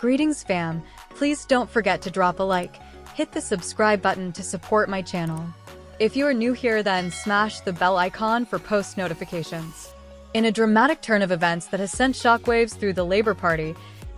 Greetings fam, please don't forget to drop a like, hit the subscribe button to support my channel. If you are new here, then smash the bell icon for post notifications. In a dramatic turn of events that has sent shockwaves through the Labour Party,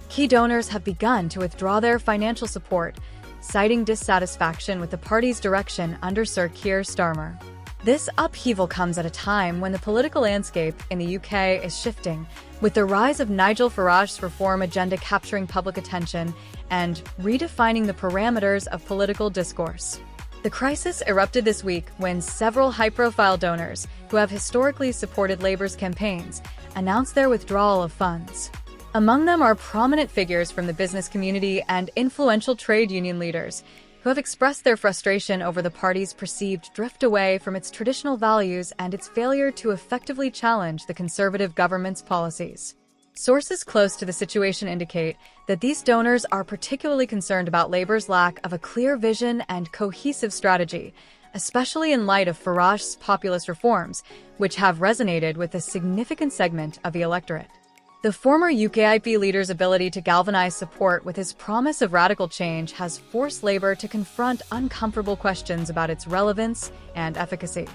key donors have begun to withdraw their financial support, citing dissatisfaction with the party's direction under Sir Keir Starmer. This upheaval comes at a time when the political landscape in the UK is shifting, with the rise of Nigel Farage's reform agenda capturing public attention and redefining the parameters of political discourse. The crisis erupted this week when several high-profile donors, who have historically supported Labour's campaigns, announced their withdrawal of funds. Among them are prominent figures from the business community and influential trade union leaders, who have expressed their frustration over the party's perceived drift away from its traditional values and its failure to effectively challenge the Conservative government's policies. Sources close to the situation indicate that these donors are particularly concerned about Labour's lack of a clear vision and cohesive strategy, especially in light of Farage's populist reforms, which have resonated with a significant segment of the electorate. The former UKIP leader's ability to galvanize support with his promise of radical change has forced Labour to confront uncomfortable questions about its relevance and efficacy.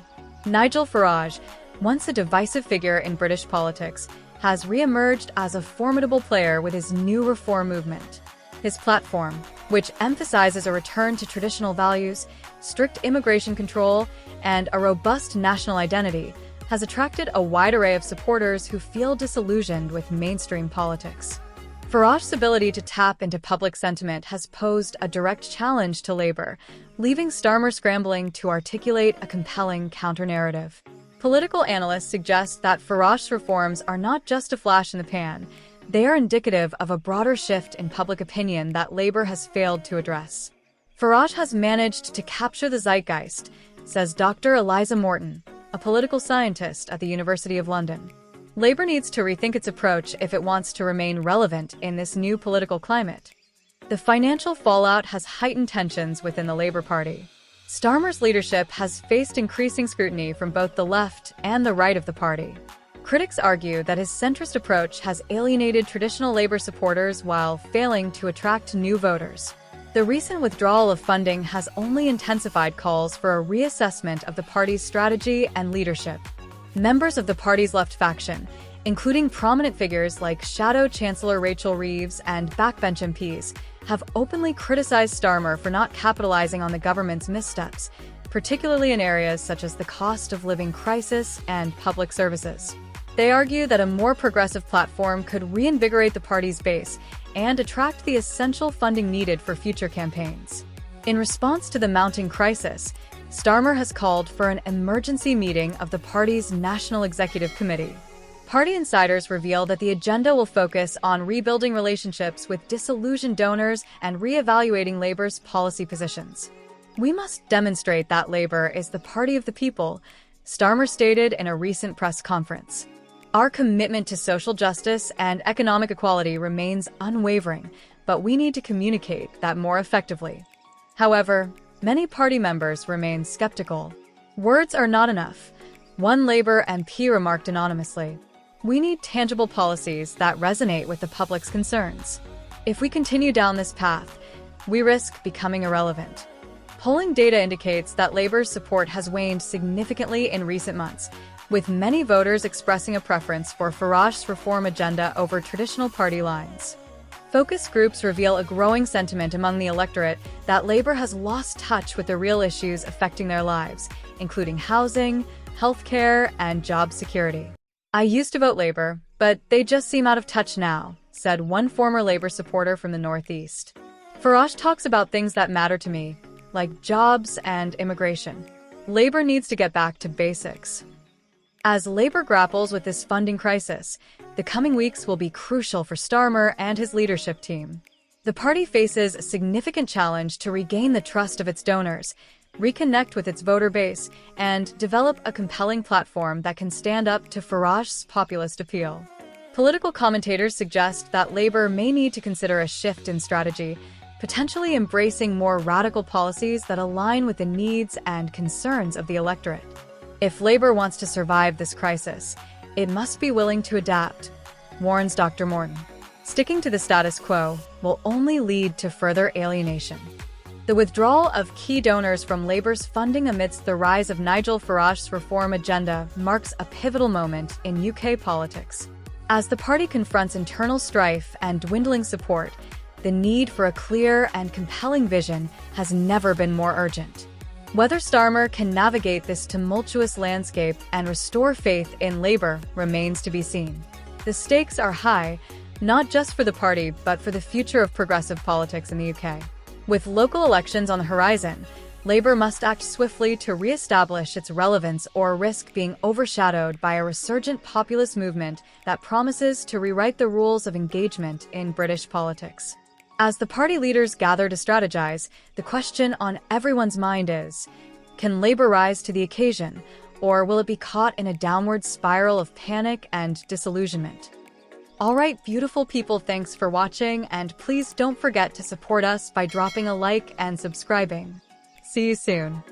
Nigel Farage, once a divisive figure in British politics, has re-emerged as a formidable player with his new reform movement. His platform, which emphasizes a return to traditional values, strict immigration control, and a robust national identity, has attracted a wide array of supporters who feel disillusioned with mainstream politics. Farage's ability to tap into public sentiment has posed a direct challenge to Labour, leaving Starmer scrambling to articulate a compelling counter-narrative. Political analysts suggest that Farage's reforms are not just a flash in the pan, they are indicative of a broader shift in public opinion that Labour has failed to address. Farage has managed to capture the zeitgeist, says Dr. Eliza Morton, a political scientist at the University of London. Labour needs to rethink its approach if it wants to remain relevant in this new political climate. The financial fallout has heightened tensions within the Labour Party. Starmer's leadership has faced increasing scrutiny from both the left and the right of the party. Critics argue that his centrist approach has alienated traditional Labour supporters while failing to attract new voters. The recent withdrawal of funding has only intensified calls for a reassessment of the party's strategy and leadership. Members of the party's left faction, including prominent figures like Shadow Chancellor Rachel Reeves and backbench MPs, have openly criticized Starmer for not capitalizing on the government's missteps, particularly in areas such as the cost of living crisis and public services. They argue that a more progressive platform could reinvigorate the party's base and attract the essential funding needed for future campaigns. In response to the mounting crisis, Starmer has called for an emergency meeting of the party's National Executive Committee. Party insiders reveal that the agenda will focus on rebuilding relationships with disillusioned donors and re-evaluating Labour's policy positions. "We must demonstrate that Labour is the party of the people," Starmer stated in a recent press conference. "Our commitment to social justice and economic equality remains unwavering, but we need to communicate that more effectively." However, many party members remain skeptical. "Words are not enough," one Labour MP remarked anonymously. "We need tangible policies that resonate with the public's concerns. If we continue down this path, we risk becoming irrelevant." Polling data indicates that Labour's support has waned significantly in recent months, with many voters expressing a preference for Farage's reform agenda over traditional party lines. Focus groups reveal a growing sentiment among the electorate that Labour has lost touch with the real issues affecting their lives, including housing, healthcare, and job security. "I used to vote Labour, but they just seem out of touch now," said one former Labour supporter from the Northeast. "Farage talks about things that matter to me, like jobs and immigration. Labour needs to get back to basics." As Labour grapples with this funding crisis, the coming weeks will be crucial for Starmer and his leadership team. The party faces a significant challenge to regain the trust of its donors, reconnect with its voter base, and develop a compelling platform that can stand up to Farage's populist appeal. Political commentators suggest that Labour may need to consider a shift in strategy, potentially embracing more radical policies that align with the needs and concerns of the electorate. If Labour wants to survive this crisis, it must be willing to adapt, warns Dr. Morton. Sticking to the status quo will only lead to further alienation. The withdrawal of key donors from Labour's funding amidst the rise of Nigel Farage's reform agenda marks a pivotal moment in UK politics. As the party confronts internal strife and dwindling support, the need for a clear and compelling vision has never been more urgent. Whether Starmer can navigate this tumultuous landscape and restore faith in Labour remains to be seen. The stakes are high, not just for the party, but for the future of progressive politics in the UK. With local elections on the horizon, Labour must act swiftly to re-establish its relevance or risk being overshadowed by a resurgent populist movement that promises to rewrite the rules of engagement in British politics. As the party leaders gather to strategize, the question on everyone's mind is, can Labour rise to the occasion, or will it be caught in a downward spiral of panic and disillusionment? Alright, beautiful people, thanks for watching, and please don't forget to support us by dropping a like and subscribing. See you soon.